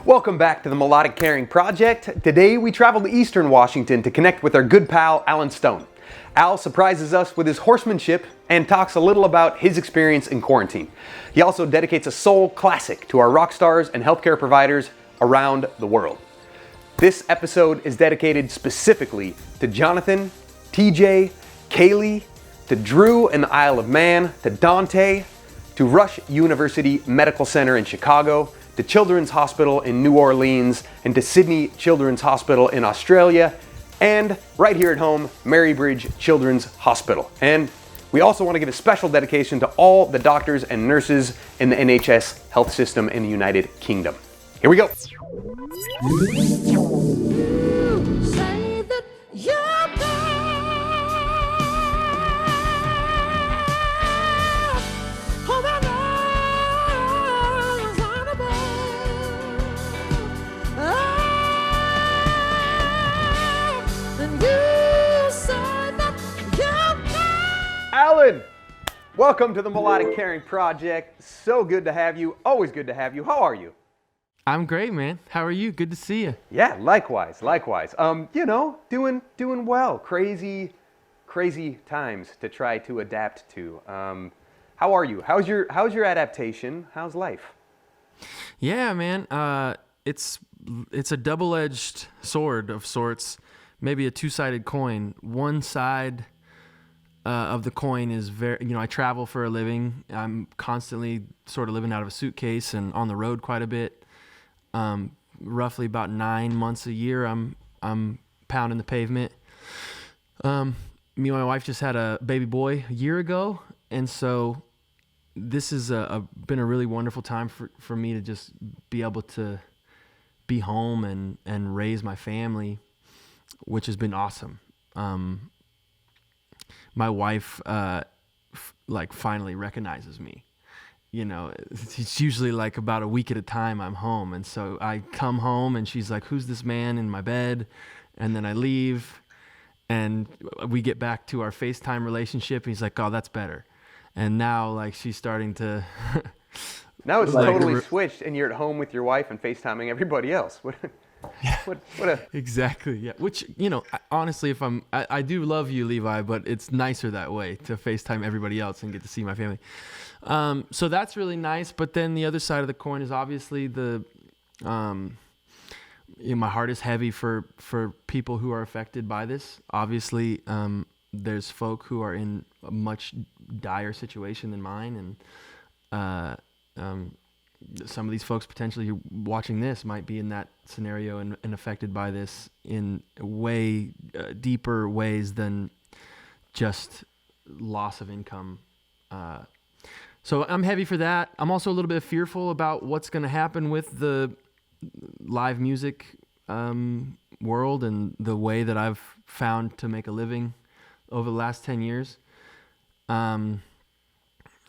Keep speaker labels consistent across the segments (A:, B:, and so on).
A: Welcome back to the Melodic Caring Project. Today we travel to Eastern Washington to connect with our good pal, Alan Stone. Al surprises us with his horsemanship and talks a little about his experience in quarantine. He also dedicates a soul classic to our rock stars and healthcare providers around the world. This episode is dedicated specifically to Jonathan, TJ, Kaylee, to Drew in the Isle of Man, to Dante, to Rush University Medical Center in Chicago, to Children's Hospital in New Orleans, and to Sydney Children's Hospital in Australia, and right here at home, Marybridge Children's Hospital. And we also want to give a special dedication to all the doctors and nurses in the NHS health system in the United Kingdom. Here we go. Alan, welcome to the Melodic Caring Project. So good to have you. Always good to have you. How are you?
B: I'm great, man. How are you? Good to see you.
A: Yeah, likewise. Doing well. Crazy times to try to adapt to. How are you? How's your adaptation? How's life?
B: Yeah, man. It's a double-edged sword of sorts. Maybe a two-sided coin. One side of the coin is I travel for a living. I'm constantly sort of living out of a suitcase and on the road quite a bit. Roughly about 9 months a year, I'm pounding the pavement. Me and my wife just had a baby boy a year ago, and so this has been a really wonderful time for me to just be able to be home and raise my family, which has been awesome. My wife finally recognizes me. You know, it's usually like about a week at a time I'm home. And so I come home and she's like, "Who's this man in my bed?" And then I leave and we get back to our FaceTime relationship. And he's like, "Oh, that's better." And now like she's starting to...
A: Now it's totally switched and you're at home with your wife and FaceTiming everybody else. What a...
B: Exactly, yeah. Which, honestly, I do love you, Levi, but it's nicer that way to FaceTime everybody else and get to see my family. So that's really nice. But then the other side of the coin is obviously my heart is heavy for people who are affected by this. Obviously, there's folk who are in a much dire situation than mine, and some of these folks potentially watching this might be in that scenario and affected by this in way deeper ways than just loss of income. So I'm heavy for that. I'm also a little bit fearful about what's going to happen with the live music world and the way that I've found to make a living over the last 10 years. So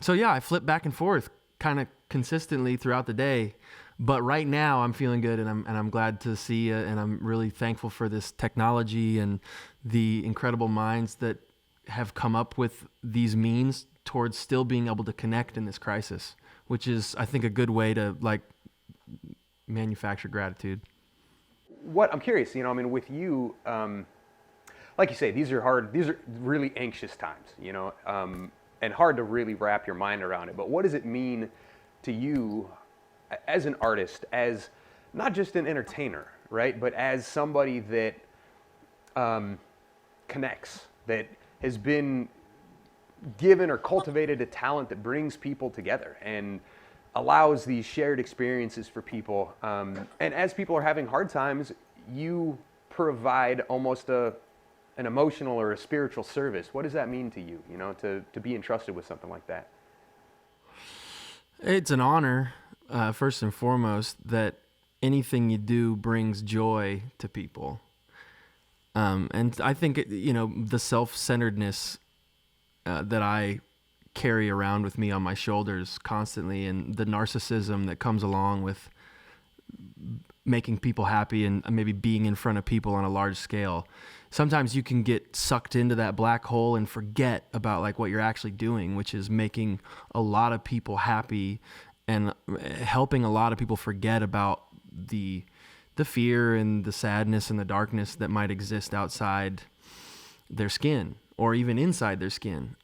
B: yeah, I flip back and forth kind of consistently throughout the day, but right now I'm feeling good and I'm glad to see you, and I'm really thankful for this technology and the incredible minds that have come up with these means towards still being able to connect in this crisis, which is, I think, a good way to manufacture gratitude.
A: What I'm curious, with you, like you say, these are hard. These are really anxious times, and hard to really wrap your mind around it. But what does it mean to you as an artist, as not just an entertainer, right, but as somebody that connects, that has been given or cultivated a talent that brings people together and allows these shared experiences for people. And as people are having hard times, you provide almost an emotional or a spiritual service. What does that mean to you, to be entrusted with something like that?
B: It's an honor, first and foremost, that anything you do brings joy to people. And I think, the self-centeredness that I carry around with me on my shoulders constantly, and the narcissism that comes along with making people happy and maybe being in front of people on a large scale. Sometimes you can get sucked into that black hole and forget about what you're actually doing, which is making a lot of people happy and helping a lot of people forget about the fear and the sadness and the darkness that might exist outside their skin or even inside their skin.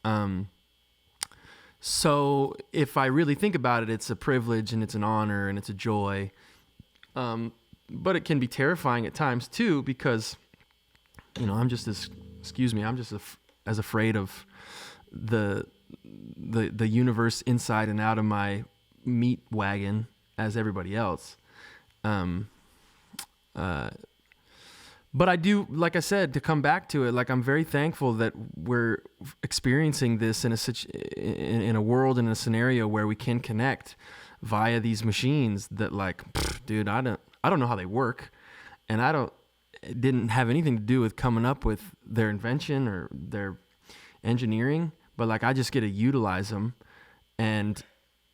B: So if I really think about it, it's a privilege and it's an honor and it's a joy. But it can be terrifying at times too, because, I'm just as afraid of the universe inside and out of my meat wagon as everybody else. But I do, like I said, to come back to it, like I'm very thankful that we're experiencing this in a world, in a scenario where we can connect via these machines that, like, dude, I don't know how they work, and it didn't have anything to do with coming up with their invention or their engineering, but like I just get to utilize them, and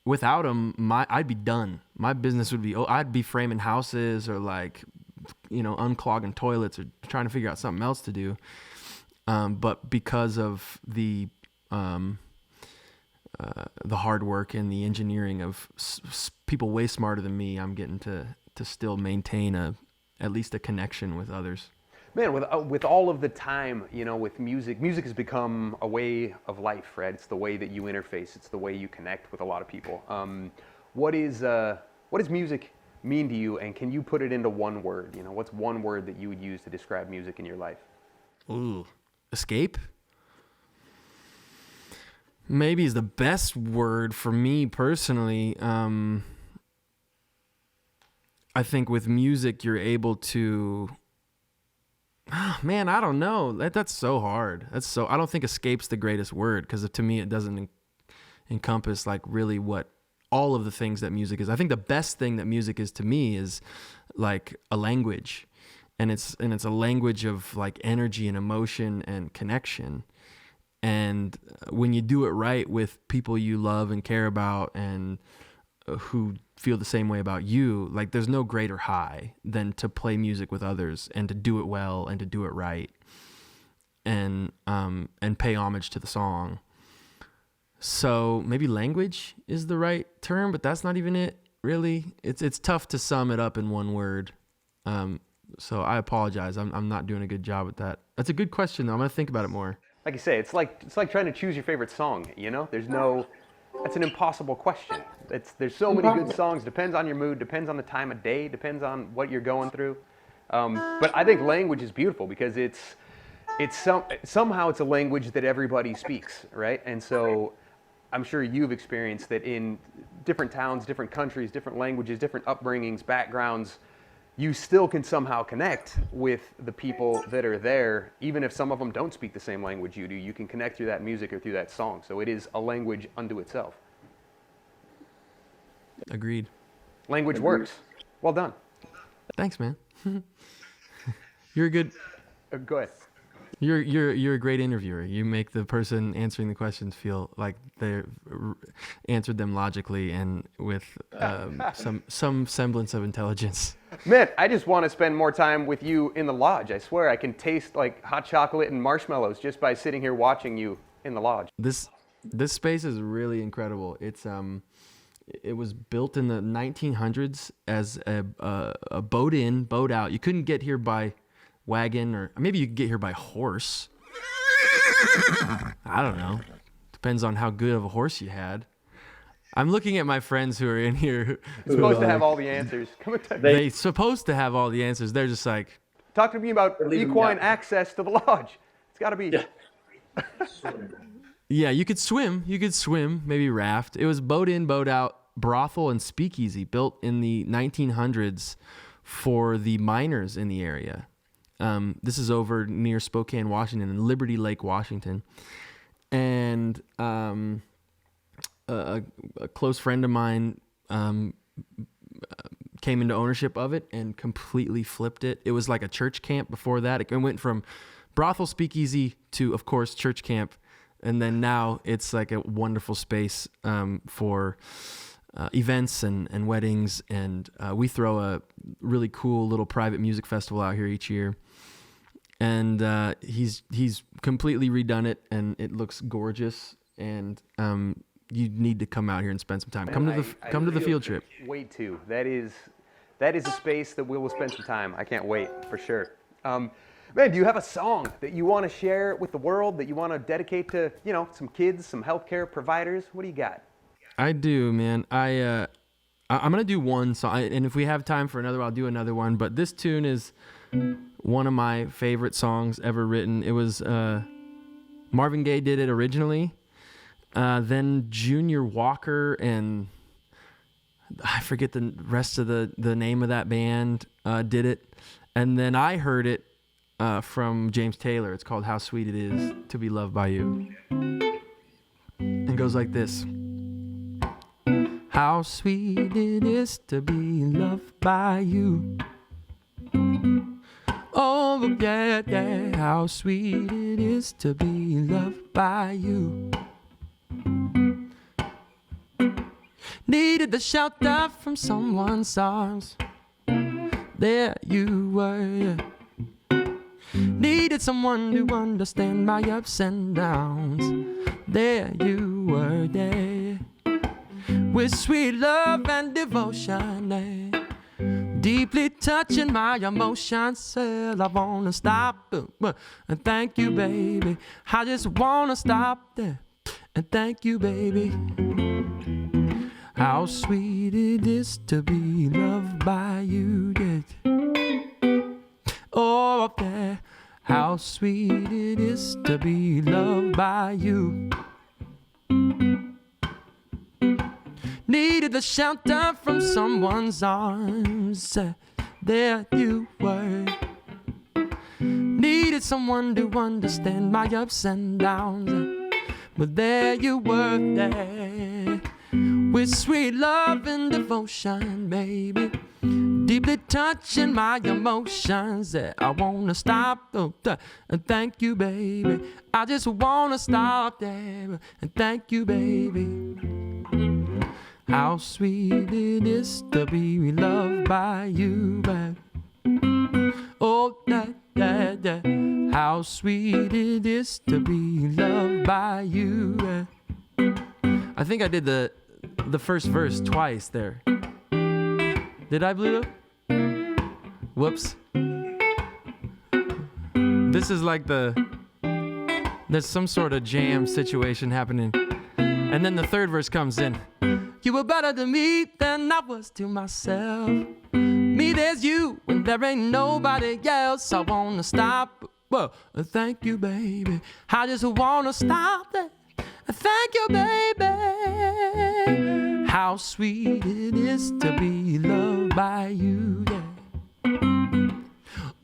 B: without them, I'd be done. My business would be, I'd be framing houses or like, unclogging toilets or trying to figure out something else to do. But because of the hard work and the engineering of people way smarter than me, I'm getting to still maintain at least a connection with others.
A: Man, with all of the time, with music has become a way of life, right? It's the way that you interface. It's the way you connect with a lot of people. What does music mean to you, and can you put it into one word? What's one word that you would use to describe music in your life?
B: Ooh, escape? Maybe is the best word for me personally. I think with music, you're able to... man, I don't know. That's so hard. I don't think escape's the greatest word, because to me, it doesn't encompass like really what all of the things that music is. I think the best thing that music is to me is like a language, and it's a language of like energy and emotion and connection. And when you do it right with people you love and care about and who feel the same way about you, like there's no greater high than to play music with others and to do it well and to do it right, and pay homage to the song. So maybe language is the right term, but that's not even it, really. It's tough to sum it up in one word. So I apologize. I'm not doing a good job at that. That's a good question, though. I'm gonna think about it more.
A: Like you say, it's like trying to choose your favorite song. That's an impossible question. There's so many good songs. Depends on your mood. Depends on the time of day. Depends on what you're going through. But I think language is beautiful because somehow it's a language that everybody speaks, right? And so I'm sure you've experienced that in different towns, different countries, different languages, different upbringings, backgrounds, you still can somehow connect with the people that are there, even if some of them don't speak the same language you do. You can connect through that music or through that song. So it is a language unto itself.
B: Agreed.
A: Language works. Well done.
B: Thanks, man. You're a good...
A: Go ahead.
B: You're a great interviewer. You make the person answering the questions feel like they answered them logically and with some semblance of intelligence.
A: Man, I just want to spend more time with you in the lodge. I swear I can taste like hot chocolate and marshmallows just by sitting here watching you in the lodge.
B: This space is really incredible. It was built in the 1900s as a boat in, boat out. You couldn't get here by wagon, or maybe you could get here by horse. I don't know. Depends on how good of a horse you had. I'm looking at my friends who are in here.
A: Supposed to have all the answers. Come and
B: They're supposed to have all the answers. They're just like...
A: Talk to me about equine access to the lodge. It's got to be...
B: Yeah, you could swim. Maybe raft. It was boat in, boat out, brothel and speakeasy built in the 1900s for the miners in the area. This is over near Spokane, Washington, in Liberty Lake, Washington. And a close friend of mine came into ownership of it and completely flipped it. It was like a church camp before that. It went from brothel, speakeasy to, of course, church camp. And then now it's like a wonderful space for events and weddings. And we throw a really cool little private music festival out here each year. And he's completely redone it, and it looks gorgeous. And you need to come out here and spend some time. Come to the field trip.
A: Wait to. that is a space that we will spend some time. I can't wait, for sure. Man, do you have a song that you want to share with the world, that you want to dedicate to, you know, some kids, some healthcare providers? What do you got?
B: I do, man. I'm gonna do one song, and if we have time for another, I'll do another one. But this tune is one of my favorite songs ever written. It was Marvin Gaye did it originally, then Junior Walker and I forget the rest of the name of that band did it, and then I heard it from James Taylor. It's called "How Sweet It Is to Be Loved by You." It goes like this. How sweet it is to be loved by you. Oh, yeah, yeah. How sweet it is to be loved by you. Needed the shelter from someone's arms. There you were. Needed someone to understand my ups and downs. There you were, there. With sweet love and devotion, deeply touching my emotions. Said I wanna stop and thank you, baby. I just wanna stop there and thank you, baby. How sweet it is to be loved by you, yeah. Oh, yeah. How sweet it is to be loved by you. Needed the shelter from someone's arms. There you were. Needed someone to understand my ups and downs. But there you were, there. With sweet love and devotion, baby. Deeply touching my emotions. I wanna stop and thank you, baby. I just wanna stop there and thank you, baby. How sweet it is to be loved by you, babe. Oh, yeah, yeah, yeah. How sweet it is to be loved by you, babe. I think I did the first verse twice there. Did I, Blue? Whoops. This is like there's some sort of jam situation happening. And then the third verse comes in. You were better to me than I was to myself. Me, there's you, and there ain't nobody else. I wanna stop. Well, thank you, baby. I just wanna stop there. Thank you, baby. How sweet it is to be loved by you, yeah.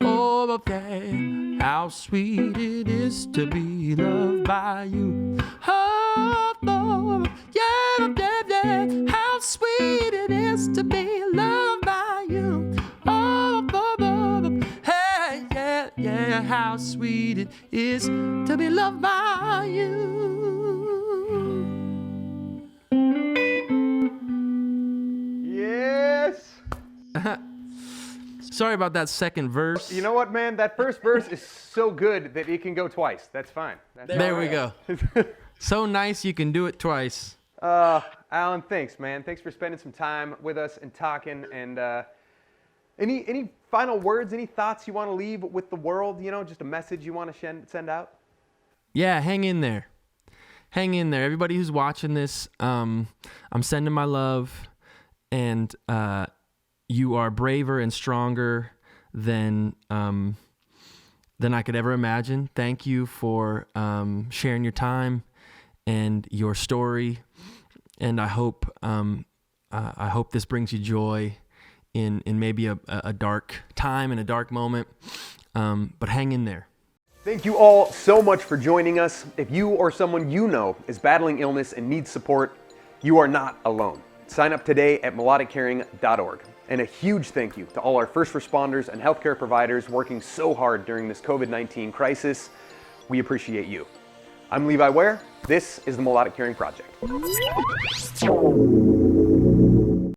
B: Oh, yeah. How sweet it is to be loved by you. Oh, yeah, yeah, yeah. How sweet it is to be loved by you. Oh, hey, yeah, yeah. How sweet it is to be loved by you.
A: Yes.
B: Sorry about that second verse.
A: You know what, man? That first verse is so good that it can go twice. That's fine. That's
B: There we go. So nice you can do it twice.
A: Alan, thanks, man. Thanks for spending some time with us and talking. And any final words, any thoughts you want to leave with the world? You know, just a message you want to send out?
B: Yeah, hang in there. Hang in there. Everybody who's watching this, I'm sending my love. And you are braver and stronger than I could ever imagine. Thank you for sharing your time and your story. And I hope this brings you joy in maybe a dark time and a dark moment. But hang in there.
A: Thank you all so much for joining us. If you or someone you know is battling illness and needs support, you are not alone. Sign up today at melodiccaring.org. And a huge thank you to all our first responders and healthcare providers working so hard during this COVID-19 crisis. We appreciate you. I'm Levi Ware. This is the Melodic Caring Project.